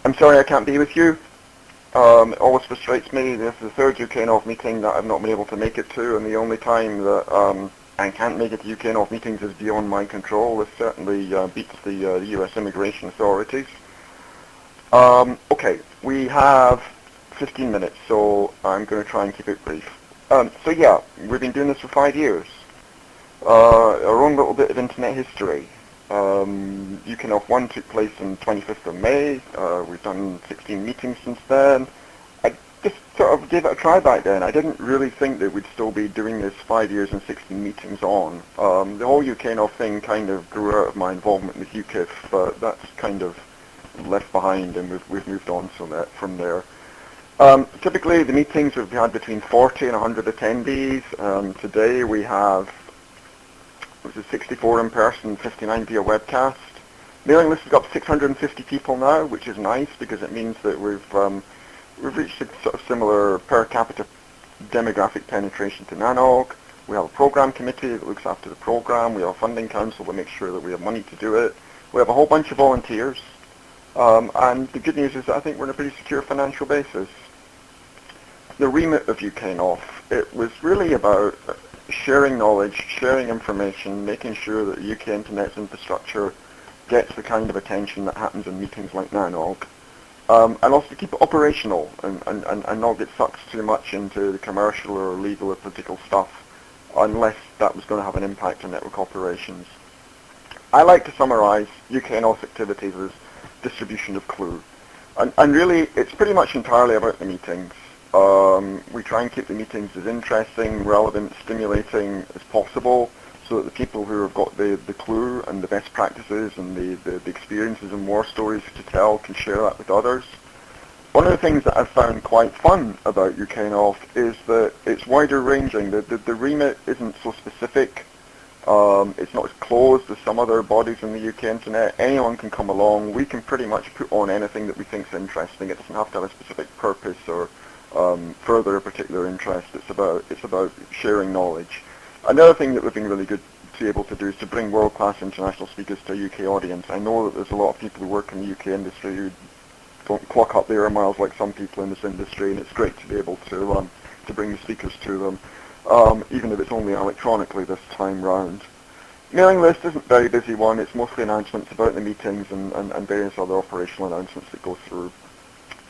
I'm sorry I can't be with you. It always frustrates me. This is the third UKNOF meeting that I've not been able to make it to, and the only time that I can't make it to UKNOF meetings is beyond my control. This certainly beats the US immigration authorities. Okay, we have 15 minutes, so I'm going to try and keep it brief. So yeah, we've been doing this for 5 years. Our own little bit of internet history. UKNOF 1 took place on 25th of May. We've done 16 meetings since then. I just sort of gave it a try back then. I didn't really think that we'd still be doing this 5 years and 16 meetings on. The whole UKNOF thing kind of grew out of my involvement with UKIF, but that's kind of left behind, and we've moved on from there. Typically, the meetings we've had between 40 and 100 attendees. Today we have 64 in person, 59 via webcast. Mailing list has got 650 people now, which is nice because it means that we've reached a sort of similar per capita demographic penetration to NANOG. We have a program committee that looks after the program. We have a funding council that makes sure that we have money to do it. We have a whole bunch of volunteers. And the good news is that I think we're on a pretty secure financial basis. The remit of UKNOF, it was really about sharing knowledge, sharing information, making sure that the UK Internet's infrastructure gets the kind of attention that happens in meetings like NANOG, and also to keep it operational and not get sucked too much into the commercial or legal or political stuff unless that was going to have an impact on network operations. I like to summarize UKNOF activities as distribution of clue. And really, it's pretty much entirely about the meetings. We try and keep the meetings as interesting, relevant, stimulating as possible so that the people who have got the clue and the best practices and the experiences and war stories to tell can share that with others. One of the things that I've found quite fun about UKNOF is that it's wider ranging. The remit isn't so specific. It's not as closed as some other bodies in the UK Internet. Anyone can come along. We can pretty much put on anything that we think is interesting. It doesn't have to have a specific purpose or further a particular interest. It's about sharing knowledge. Another thing that we've been really good to be able to do is to bring world-class international speakers to a UK audience. I know that there's a lot of people who work in the UK industry who don't clock up the air miles like some people in this industry, and it's great to be able to bring the speakers to them, even if it's only electronically this time round. Mailing list isn't a very busy one. It's mostly announcements about the meetings and various other operational announcements that go through.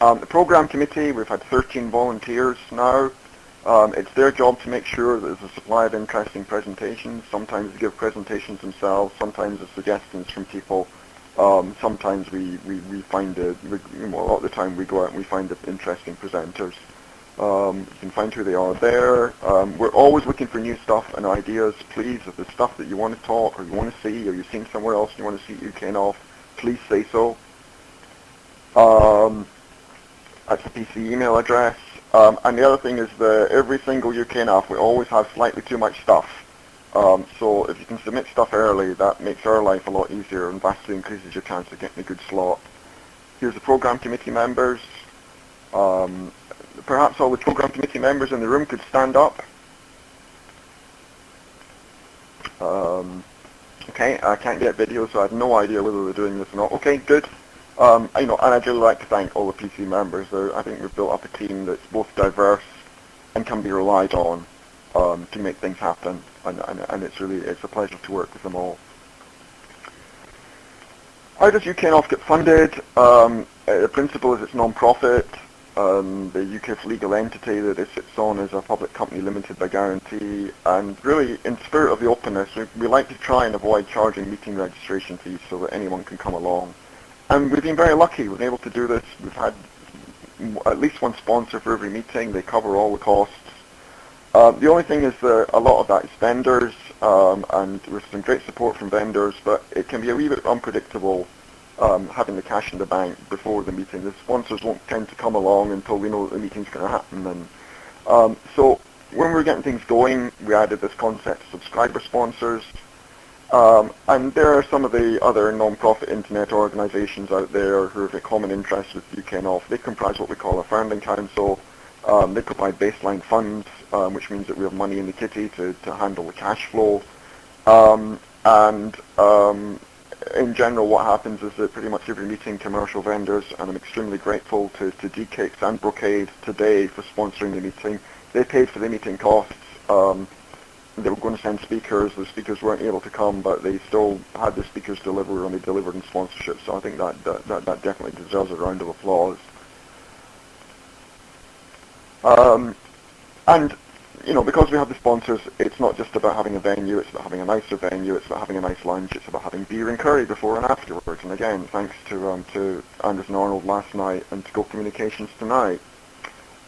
The program committee, we've had 13 volunteers now. It's their job to make sure that there's a supply of interesting presentations. Sometimes they give presentations themselves, sometimes there's suggestions from people. Sometimes we find a lot of the time we go out and we find the interesting presenters. You can find who they are there. We're always looking for new stuff and ideas. Please, if there's stuff that you want to talk or you want to see or you've seen somewhere else and you want to see UKNOF, please say so. That's the PC email address. And the other thing is that every single UKNOF, we always have slightly too much stuff. So if you can submit stuff early, that makes our life a lot easier and vastly increases your chance of getting a good slot. Here's the program committee members. Perhaps all the program committee members in the room could stand up. Okay, I can't get video, so I have no idea whether they're doing this or not. Okay, good. And I'd really like to thank all the PC members. I think we've built up a team that's both diverse and can be relied on to make things happen, and it's a pleasure to work with them all. How does UKNOF get funded? The principle is it's non-profit. The UKIF legal entity that it sits on is a public company limited by guarantee, and really, in spirit of the openness, we like to try and avoid charging meeting registration fees so that anyone can come along. And we've been very lucky. We've been able to do this. We've had at least one sponsor for every meeting. They cover all the costs. The only thing is that a lot of that is vendors, and with some great support from vendors, but it can be a wee bit unpredictable having the cash in the bank before the meeting. The sponsors won't tend to come along until we know that the meeting's going to happen. And so when we were getting things going, we added this concept of subscriber sponsors. And there are some of the other non-profit internet organizations out there who have a common interest with UKNOF. They comprise what we call a founding council. They provide baseline funds, which means that we have money in the kitty to handle the cash flow. in general, what happens is that pretty much every meeting, commercial vendors, and I'm extremely grateful to G-Cakes and Brocade today for sponsoring the meeting. They paid for the meeting costs. They were going to send speakers. The speakers weren't able to come, but they still had the speakers deliver, and they delivered in sponsorship. So I think that definitely deserves a round of applause. And because we have the sponsors, it's not just about having a venue, it's about having a nicer venue, it's about having a nice lunch, it's about having beer and curry before and afterwards. And again, thanks to Anders and Arnold last night and to Go Communications tonight.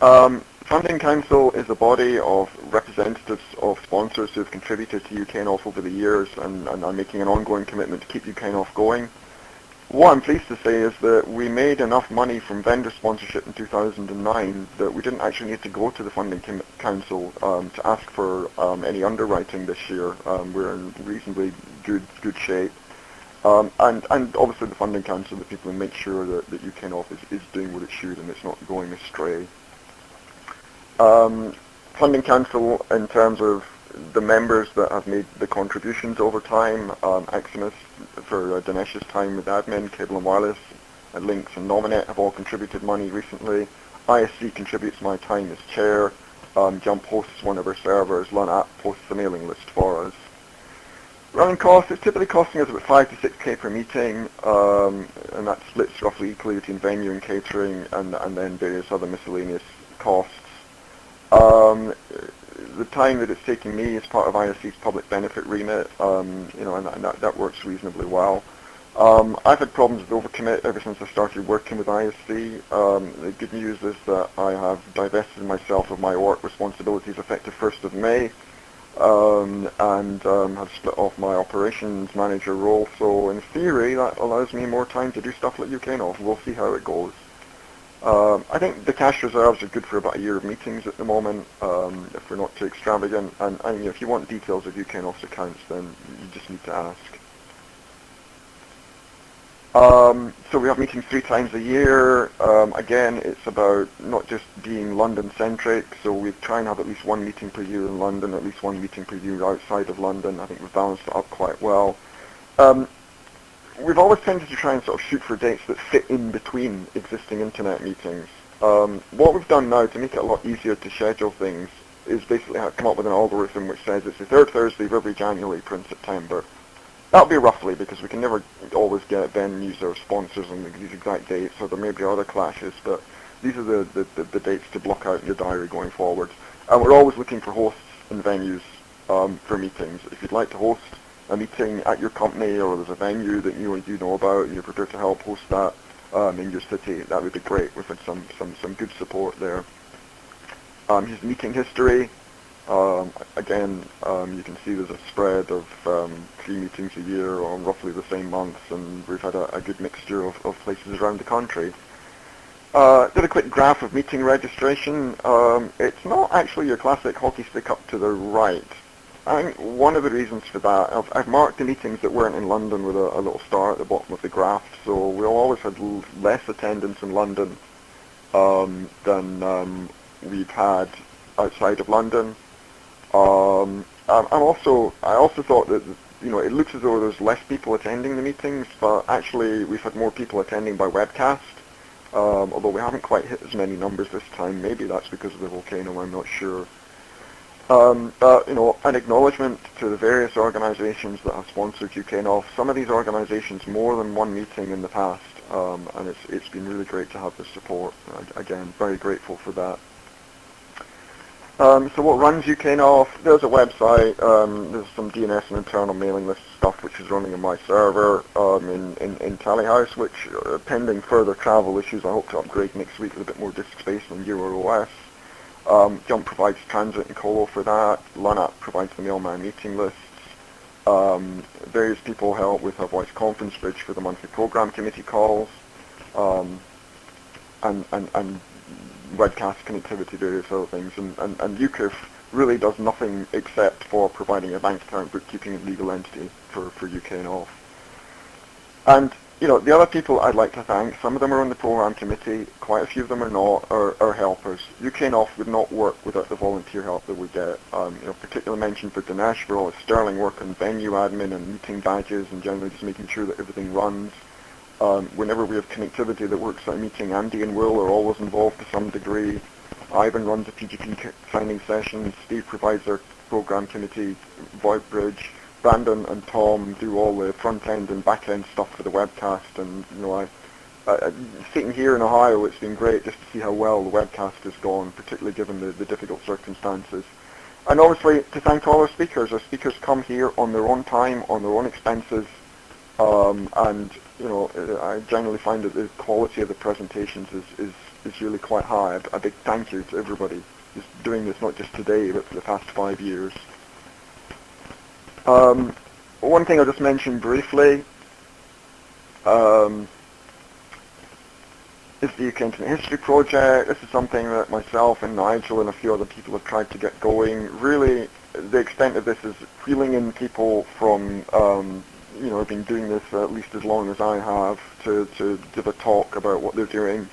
Funding Council is a body of representatives of sponsors who have contributed to UKNOF over the years and are making an ongoing commitment to keep UKNOF going. What I'm pleased to say is that we made enough money from vendor sponsorship in 2009 that we didn't actually need to go to the Funding Council to ask for any underwriting this year. We're in reasonably good shape. And obviously the Funding Council, the people who make sure that UKNOF is doing what it should and it's not going astray. Funding Council, in terms of the members that have made the contributions over time, Eximus for Dinesh's time with admin, Cable and Wireless, and Links and Nominet have all contributed money recently. ISC contributes my time as chair. Jump hosts one of our servers. LunApp posts the mailing list for us. Running costs, it's typically costing us about 5 to 6k per meeting, and that splits roughly equally between venue and catering and then various other miscellaneous costs. The time that it's taking me is part of ISC's public benefit remit, and that works reasonably well. I've had problems with overcommit ever since I started working with ISC. The good news is that I have divested myself of my work responsibilities effective 1st of May, and have split off my operations manager role, so in theory that allows me more time to do stuff like UKNOF. We'll see how it goes. I think the cash reserves are good for about a year of meetings at the moment, if we're not too extravagant, and if you want details of UKNOF's accounts, then you just need to ask. So we have meetings 3 times a year. Again, it's about not just being London-centric, so we try and have at least 1 meeting per year in London, at least 1 meeting per year outside of London. I think we've balanced it up quite well. We've always tended to try and sort of shoot for dates that fit in between existing internet meetings. What we've done now to make it a lot easier to schedule things is basically come up with an algorithm which says it's the 3rd Thursday of every January, April, and September. That'll be roughly, because we can never always get venues or sponsors on these exact dates, so there may be other clashes, but these are the dates to block out in your diary going forward. And we're always looking for hosts and venues for meetings. If you'd like to host a meeting at your company, or there's a venue that you know about and you're prepared to help host that in your city, that would be great. We've had some good support there. Here's meeting history. Again, you can see there's a spread of 3 meetings a year on roughly the same months, and we've had a good mixture of places around the country. Did a quick graph of meeting registration. It's not actually your classic hockey stick up to the right. I think one of the reasons for that, I've marked the meetings that weren't in London with a little star at the bottom of the graph, so we always had less attendance in London than we've had outside of London. I also thought that it looks as though there's less people attending the meetings, but actually we've had more people attending by webcast. Although we haven't quite hit as many numbers this time. Maybe that's because of the volcano, I'm not sure. But an acknowledgement to the various organisations that have sponsored UKNOF. Some of these organisations more than 1 meeting in the past, and it's been really great to have the support. Again, very grateful for that. So what runs UKNOF? There's a website, there's some DNS and internal mailing list stuff which is running on my server in Tallyhouse, which pending further travel issues I hope to upgrade next week with a bit more disk space on EuroOS. Jump provides transit and colo for that. LunApp provides the mailman meeting lists. Various people help with a voice conference bridge for the monthly program committee calls. And webcast connectivity, various other things, and UKNOF really does nothing except for providing a bank account, bookkeeping, and legal entity for UKNOF. And The other people I'd like to thank, some of them are on the program committee, quite a few of them are not, are helpers. UKNOF would not work without the volunteer help that we get. Particularly mentioned for Dinesh for all his sterling work on venue admin and meeting badges and generally just making sure that everything runs. Whenever we have connectivity that works at a meeting, Andy and Will are always involved to some degree. Ivan runs the PGP signing sessions. Steve provides our program committee VoIP bridge. Brandon and Tom do all the front end and back end stuff for the webcast, and sitting here in Ohio, it's been great just to see how well the webcast has gone, particularly given the difficult circumstances. And obviously to thank all our speakers. Our speakers come here on their own time, on their own expenses, and I generally find that the quality of the presentations is really quite high. A big thank you to everybody who's doing this, not just today, but for the past 5 years. One thing I'll just mention briefly is the UK Internet History Project. This is something that myself and Nigel and a few other people have tried to get going. Really, the extent of this is reeling in people from, have been doing this at least as long as I have to give a talk about what they're doing.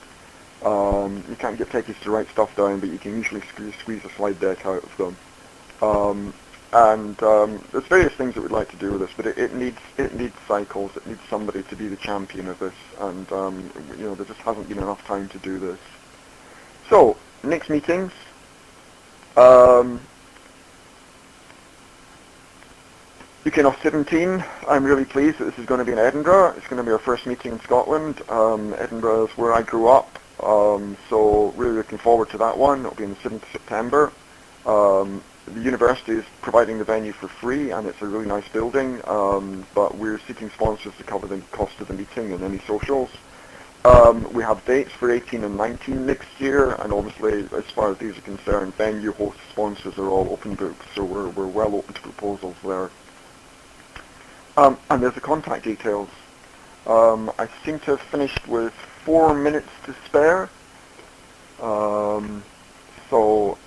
You can't get techies to write stuff down, but you can usually squeeze a slide deck out of them. There's various things that we'd like to do with this, but it needs cycles. It needs somebody to be the champion of this, and there just hasn't been enough time to do this. So next meetings. UKNOF 17. I'm really pleased that this is going to be in Edinburgh. It's going to be our first meeting in Scotland. Edinburgh is where I grew up, so really looking forward to that one. It'll be on the 7th of September. The university is providing the venue for free, and it's a really nice building, but we're seeking sponsors to cover the cost of the meeting and any socials. We have dates for 18 and 19 next year, and obviously, as far as these are concerned, venue host sponsors are all open books, so we're well open to proposals there. And there's the contact details. I seem to have finished with 4 minutes to spare, so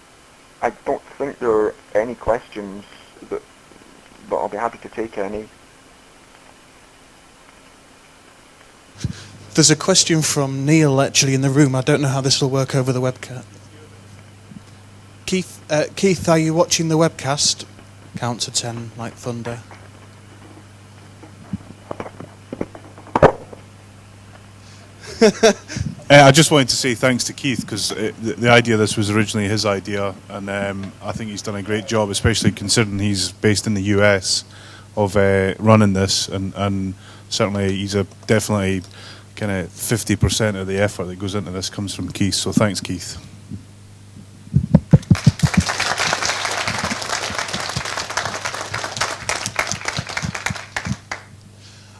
I don't think there are any questions, but I'll be happy to take any. There's a question from Neil actually in the room. I don't know how this will work over the webcast. Keith, are you watching the webcast? Count to 10 like thunder. I just wanted to say thanks to Keith, because the idea of this was originally his idea, and I think he's done a great job, especially considering he's based in the US, of running this, and certainly he's definitely kind of 50% of the effort that goes into this comes from Keith, so thanks Keith.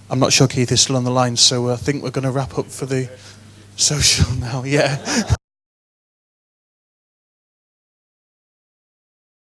I'm not sure Keith is still on the line, so I think we're going to wrap up for the social now. Yeah.